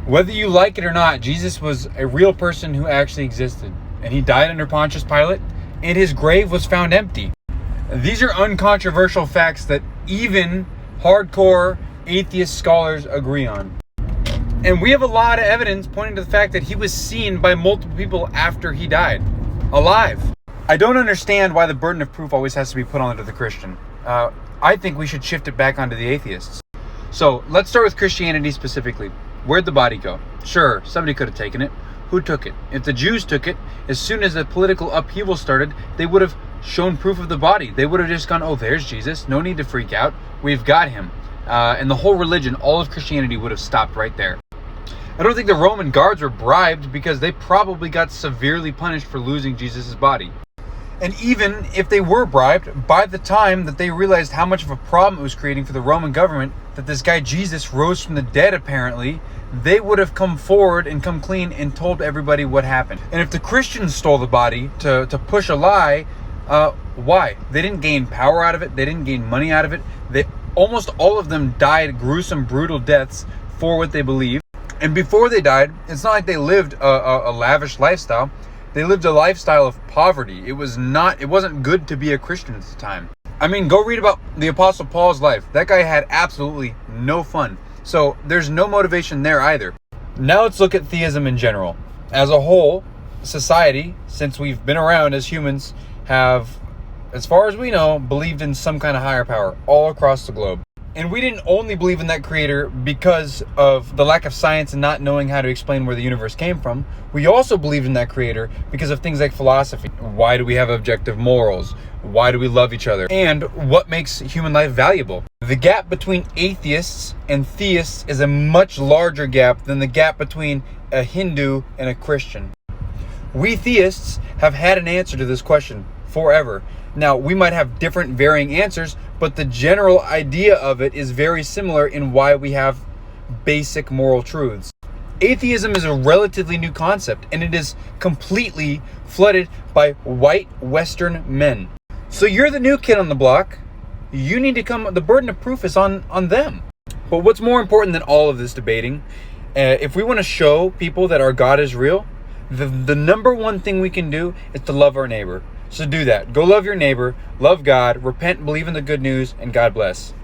Whether you like it or not, Jesus was a real person who actually existed. And he died under Pontius Pilate, and his grave was found empty. These are uncontroversial facts that even hardcore atheist scholars agree on. And we have a lot of evidence pointing to the fact that he was seen by multiple people after he died, alive. I don't understand why the burden of proof always has to be put onto the Christian. I think we should shift it back onto the atheists. So let's start with Christianity specifically. Where'd the body go? Sure, somebody could have taken it. Who took it? If the Jews took it, as soon as the political upheaval started, they would have shown proof of the body. They would have just gone, oh, there's Jesus. No need to freak out. We've got him. And the whole religion, all of Christianity would have stopped right there. I don't think the Roman guards were bribed because they probably got severely punished for losing Jesus' body. And even if they were bribed, by the time that they realized how much of a problem it was creating for the Roman government, that this guy Jesus rose from the dead apparently, they would have come forward and come clean and told everybody what happened. And if the Christians stole the body to push a lie, why? They didn't gain power out of it. They didn't gain money out of it. Almost all of them died gruesome, brutal deaths for what they believed. And before they died, it's not like they lived a lavish lifestyle. They lived a lifestyle of poverty. It wasn't good to be a Christian at the time. I mean, go read about the Apostle Paul's life. That guy had absolutely no fun. So there's no motivation there either. Now let's look at theism in general. As a whole, society, since we've been around as humans, have, as far as we know, believed in some kind of higher power all across the globe. And we didn't only believe in that creator because of the lack of science and not knowing how to explain where the universe came from. We also believed in that creator because of things like philosophy. Why do we have objective morals? Why do we love each other? And what makes human life valuable? The gap between atheists and theists is a much larger gap than the gap between a Hindu and a Christian. We theists have had an answer to this question forever. Now, we might have different varying answers, but the general idea of it is very similar in why we have basic moral truths. Atheism is a relatively new concept, and it is completely flooded by white Western men. So you're the new kid on the block. You need to come, the burden of proof is on them. But what's more important than all of this debating, if we want to show people that our God is real, the number one thing we can do is to love our neighbor. So do that. Go love your neighbor, love God, repent, believe in the good news, and God bless.